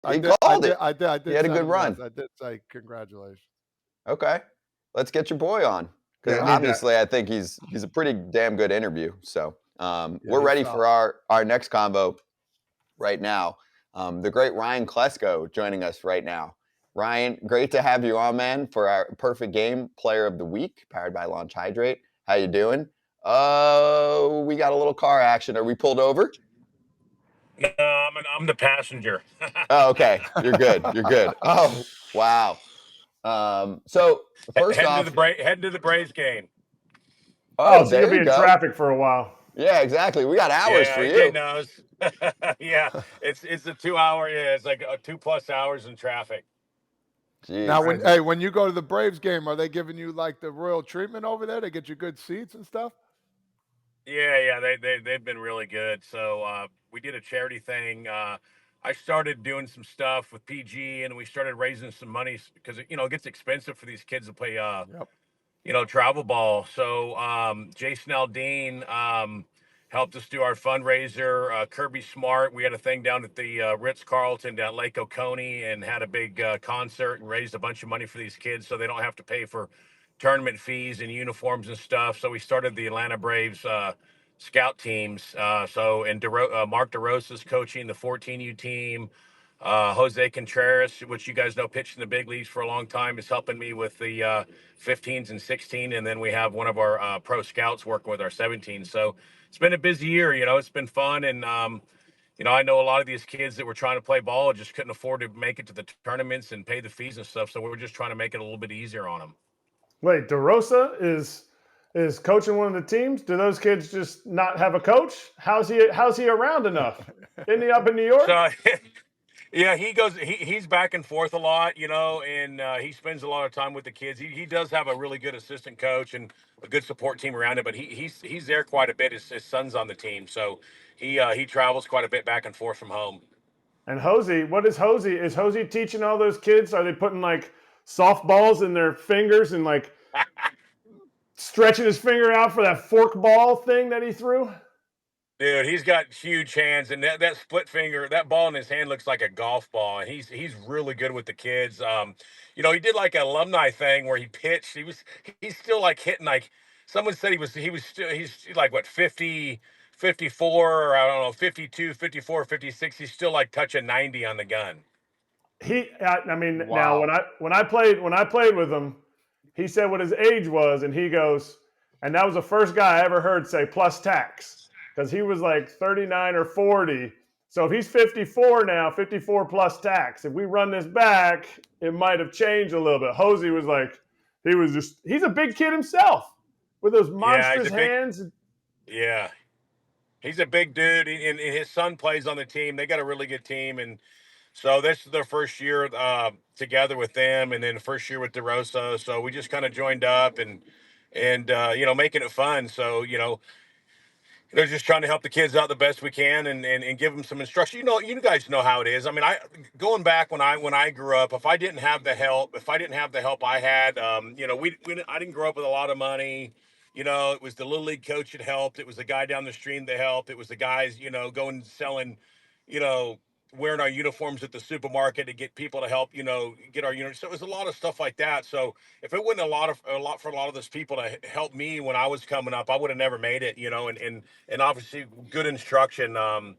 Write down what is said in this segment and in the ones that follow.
He I called did, it. I He did had a send good him. Yes, run. I did say congratulations. Okay. Let's get your boy on Yeah, because I need that. obviously I think he's a pretty damn good interview. So Yeah, we're he's ready solid. for our next combo right now. The great Ryan Klesko joining us right now. Ryan, great to have you on, man, for our perfect game player of the week, powered by Launch Hydrate. How you doing? Oh, we got a little car action. Are we pulled over? No, I'm the passenger. Oh, okay. You're good. You're good. Oh, wow. So first Heading to the off, Heading to the Braves game. Oh, oh, so you're there gonna you be in go. traffic for a while. Yeah, exactly. We got hours Yeah, for AJ you. knows. Yeah, it's a 2 hour. Yeah, it's like 2+ hours in traffic. Now, Jeez. when you go to the Braves game, are they giving you like the royal treatment over there? They get you good seats and stuff. Yeah, they've been really good. So we did a charity thing. I started doing some stuff with PG, and we started raising some money because it gets expensive for these kids to play Yep. travel ball. So Jason Aldean helped us do our fundraiser. Kirby Smart, we had a thing down at the Ritz Carlton down at Lake Oconee and had a big concert and raised a bunch of money for these kids so they don't have to pay for tournament fees and uniforms and stuff. So we started the Atlanta Braves scout teams. Mark DeRosa's coaching the 14U team. Jose Contreras, which you guys know pitched in the big leagues for a long time, is helping me with the 15s and 16. And then we have one of our pro scouts working with our 17. So it's been a busy year. It's been fun. And, I know a lot of these kids that were trying to play ball just couldn't afford to make it to the tournaments and pay the fees and stuff. So we're just trying to make it a little bit easier on them. Wait, DeRosa is coaching one of the teams. Do those kids just not have a coach? How's he around enough? Isn't he up in New York? So yeah, he's back and forth a lot, and he spends a lot of time with the kids. He does have a really good assistant coach and a good support team around him, but he's there quite a bit. His son's on the team, so he travels quite a bit back and forth from home. And Hosey, what is Hosey? Is Hosey teaching all those kids? Are they putting like softballs in their fingers and like stretching his finger out for that fork ball thing that he threw? Dude, he's got huge hands, and that split finger, that ball in his hand looks like a golf ball, and he's really good with the kids. He did like an alumni thing where he pitched. He's still like hitting like someone said he's like what 50, 54, or I don't know 52, 54, 56. He's still like touching 90 on the gun. I mean, now Wow. when I played with him, he said what his age was, and he goes, and that was the first guy I ever heard say plus tax because he was like 39 or 40. So if he's 54 now, 54 plus tax. If we run this back, it might have changed a little bit. Hosey was like, he's a big kid himself with those Yeah, he's monstrous a big hands. yeah. He's a big dude, and his son plays on the team. They got a really good team, and so this is their first year together with them, and then the first year with DeRosa. So we just kind of joined up and making it fun. So they're just trying to help the kids out the best we can and give them some instruction. You guys know how it is. I mean, I going back when I grew up, if I didn't have the help I had, I didn't grow up with a lot of money. It was the little league coach that helped. It was the guy down the stream that helped. It was the guys, going selling, you know, wearing our uniforms at the supermarket to get people to help, get our units. So it was a lot of stuff like that. So if it wasn't a lot for a lot of those people to help me when I was coming up, I would have never made it, and obviously good instruction. My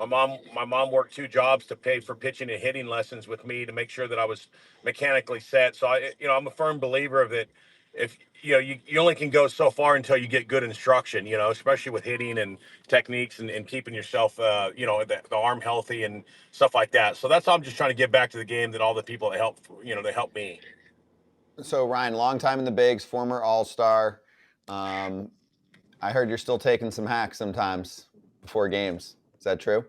mom worked two jobs to pay for pitching and hitting lessons with me to make sure that I was mechanically set. So I'm a firm believer of that. If you only can go so far until you get good instruction, especially with hitting and techniques and keeping yourself, the arm healthy and stuff like that. So that's how I'm just trying to give back to the game that all the people that help me. So Ryan, long time in the bigs, former All-Star. Um, I heard you're still taking some hacks sometimes before games. Is that true?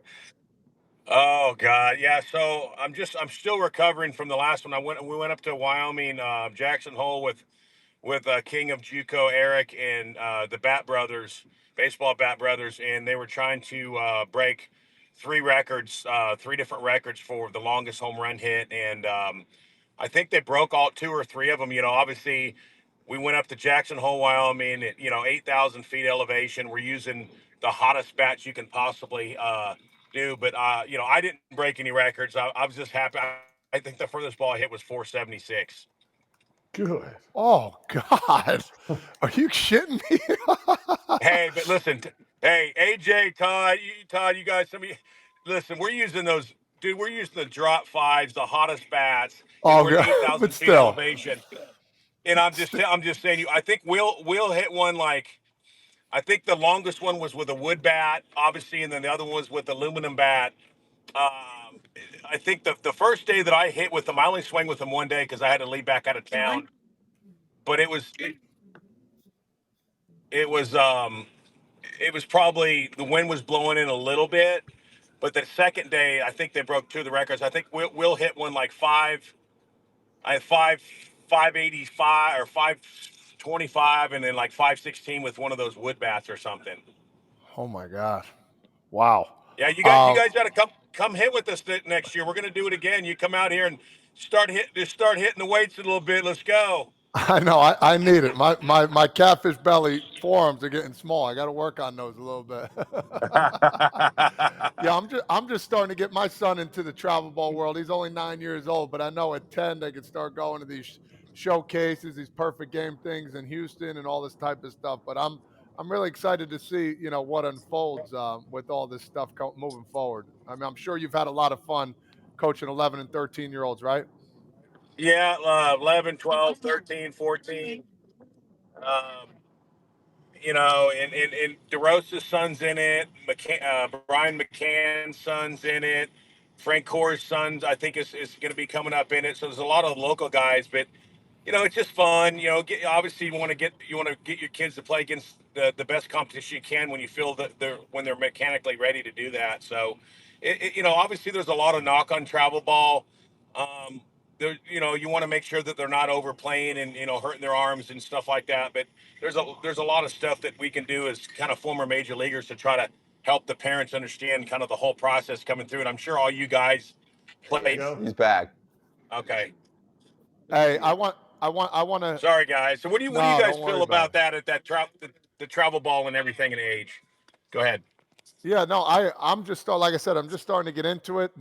Oh God, yeah. So I'm still recovering from the last one. We went up to Wyoming, Jackson Hole with King of JUCO Eric and the Bat Brothers, baseball Bat Brothers, and they were trying to break three different records for the longest home run hit, and I think they broke all two or three of them. Obviously, we went up to Jackson Hole, Wyoming, at 8,000 feet elevation. We're using the hottest bats you can possibly do. But I didn't break any records. I was just happy. I think the furthest ball I hit was 476. Good. Oh God, are you shitting me? Hey, but listen, hey, AJ, Todd, you guys, listen, we're using those, dude. We're using the drop fives, the hottest bats, and Oh we're at God, 8,000 but feet still, elevation. And I'm just saying, I think we'll hit one like. I think the longest one was with a wood bat, obviously, and then the other one was with aluminum bat. Um, I think the first day that I hit with them, I only swung with them one day because I had to leave back out of town. But it was probably the wind was blowing in a little bit. But the second day, I think they broke two of the records. I think we'll hit one like I had 585 or 525, and then like 516 with one of those wood bats or something. oh my God, wow. Yeah, you guys got to come hit with us next year. We're gonna do it again. You come out here and start hitting the weights a little bit. Let's go. I know. I need it. My catfish belly forearms are getting small. I got to work on those a little bit. Yeah, I'm just starting to get my son into the travel ball world. He's only 9 years old, but I know at 10 they can start going to these showcases, these perfect game things in Houston and all this type of stuff. But I'm really excited to see what unfolds with all this stuff moving forward. I mean, I'm sure you've had a lot of fun coaching 11 and 13-year-olds, right? Yeah, 11, 12, 13, 14. Um, and DeRosa's son's in it. Brian McCann's son's in it. Frank Core's son, I think, is going to be coming up in it. So there's a lot of local guys, but it's just fun. Obviously you want to get your kids to play against the best competition you can when you feel that they're mechanically ready to do that. So, obviously there's a lot of knock on travel ball. Um, you want to make sure that they're not overplaying and hurting their arms and stuff like that. But there's a lot of stuff that we can do as kind of former major leaguers to try to help the parents understand kind of the whole process coming through. And I'm sure all you guys played. He's back. Okay. Hey, I want to. Sorry, guys. So what do you No, guys don't worry feel about about it. that at the travel ball and everything in age? Go ahead. Yeah, no, I'm just like I said, I'm just starting to get into it.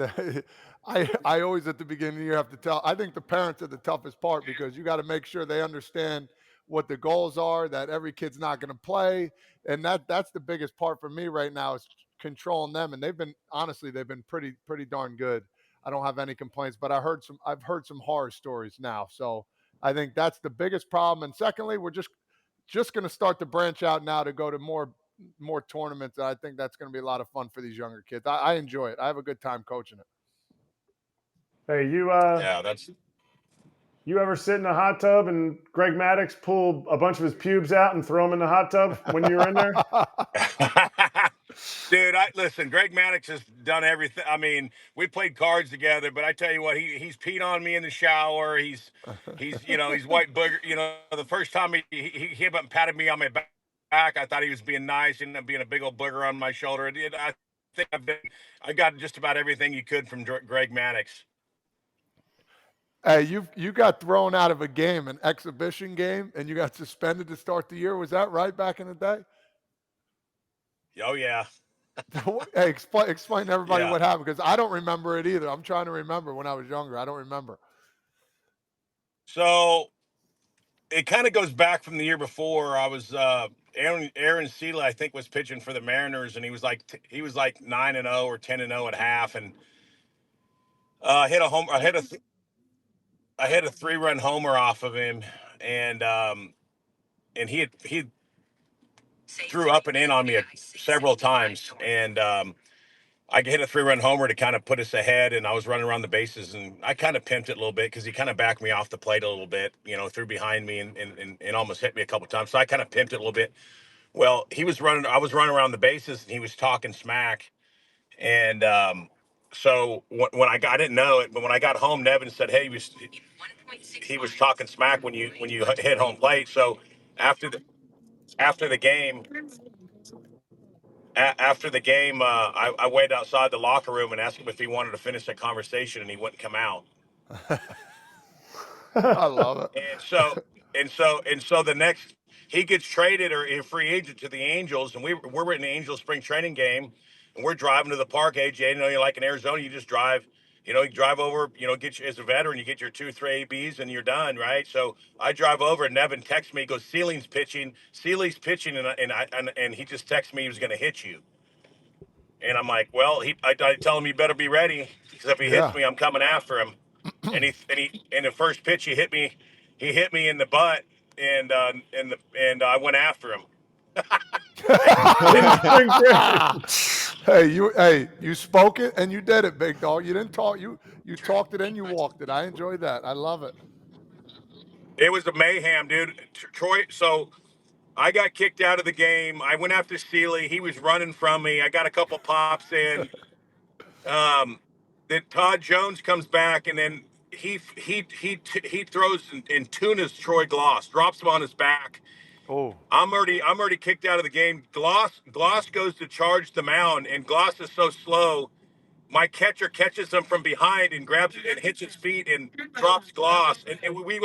I always at the beginning of the year have to tell. I think the parents are the toughest part because you got to make sure they understand what the goals are. That every kid's not going to play, and that's the biggest part for me right now is controlling them. And they've been pretty darn good. I don't have any complaints, but I've heard some horror stories now. So I think that's the biggest problem. And secondly, we're just going to start to branch out now to go to more tournaments. I think that's going to be a lot of fun for these younger kids. I enjoy it. I have a good time coaching it. Hey, Yeah, that's you ever sit in a hot tub and Greg Maddox pull a bunch of his pubes out and throw them in the hot tub when you were in there? dude. Listen. Greg Maddox has done everything. I mean, we played cards together, but I tell you what, he's peed on me in the shower. He's white booger. The first time he came up and patted me on my back, I thought he was being nice, ended up being a big old booger on my shoulder. I think I got just about everything you could from Greg Maddox. Hey, you got thrown out of a game, an exhibition game, and you got suspended to start the year. Was that right back in the day? Oh yeah. Hey, explain to everybody Yeah. what happened because I don't remember it either. I'm trying to remember when I was younger. I don't remember. So it kind of goes back from the year before. I was Aaron Sela, I think, was pitching for the Mariners, and he was like 9-0 or 10-0 at half, and hit a home. I hit a 3-run homer off of him, and he threw up and in on me several times, and I hit a 3-run homer to kind of put us ahead, and I was running around the bases, and I kind of pimped it a little bit because he kind of backed me off the plate a little bit, threw behind me and almost hit me a couple times. So I kind of pimped it a little bit. Well, I was running around the bases, and he was talking smack, and so when I didn't know it, but when I got home, Nevin said, "Hey, he was talking smack when you hit home plate." So after the after the game, I waited outside the locker room and asked him if he wanted to finish that conversation, and he wouldn't come out. I love it. And so the next he gets traded or a free agent to the Angels, and we're in the Angels spring training game. and we're driving to the park. AJ, you're like in Arizona, you just drive. You drive over. Get you as a veteran, you get your 2-3 ABs, and you're done, right? So I drive over, and Nevin texts me, he goes, Seeley's pitching, and he just texted me he was going to hit you. And I'm like, well, I tell him you better be ready, because if he hits me, I'm coming after him. And in the first pitch he hit me in the butt, and I went after him. Hey, you spoke it and you did it, big dog. You didn't talk. You talked it and you walked it. I enjoyed that. I love it. It was a mayhem, dude. Troy. So I got kicked out of the game. I went after Seeley. He was running from me. I got a couple pops in. Then Todd Jones comes back, and then he throws and tunas Troy Gloss, drops him on his back. Oh, I'm already kicked out of the game. Gloss goes to charge the mound, and Gloss is so slow. My catcher catches him from behind and grabs it and hits his feet and drops Gloss. And we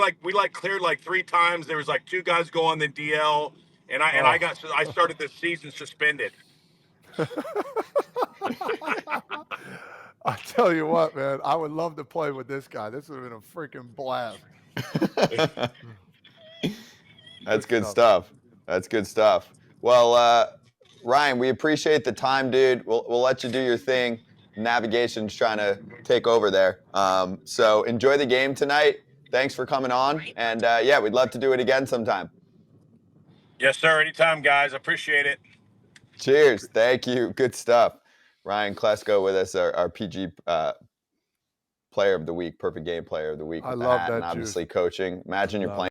cleared like 3 times. There was like 2 guys go on the DL, and I started the season suspended. I tell you what, man, I would love to play with this guy. This would have been a freaking blast. That's good stuff. That's good stuff. Well, Ryan, we appreciate the time, dude. We'll let you do your thing. Navigation's trying to take over there. So enjoy the game tonight. Thanks for coming on. And yeah, we'd love to do it again sometime. Yes, sir. Anytime, guys. Appreciate it. Cheers. Thank you. Good stuff. Ryan Klesko with us, our PG Player of the Week, Perfect Game Player of the Week. I with love hat, that and obviously coaching. Imagine you're playing.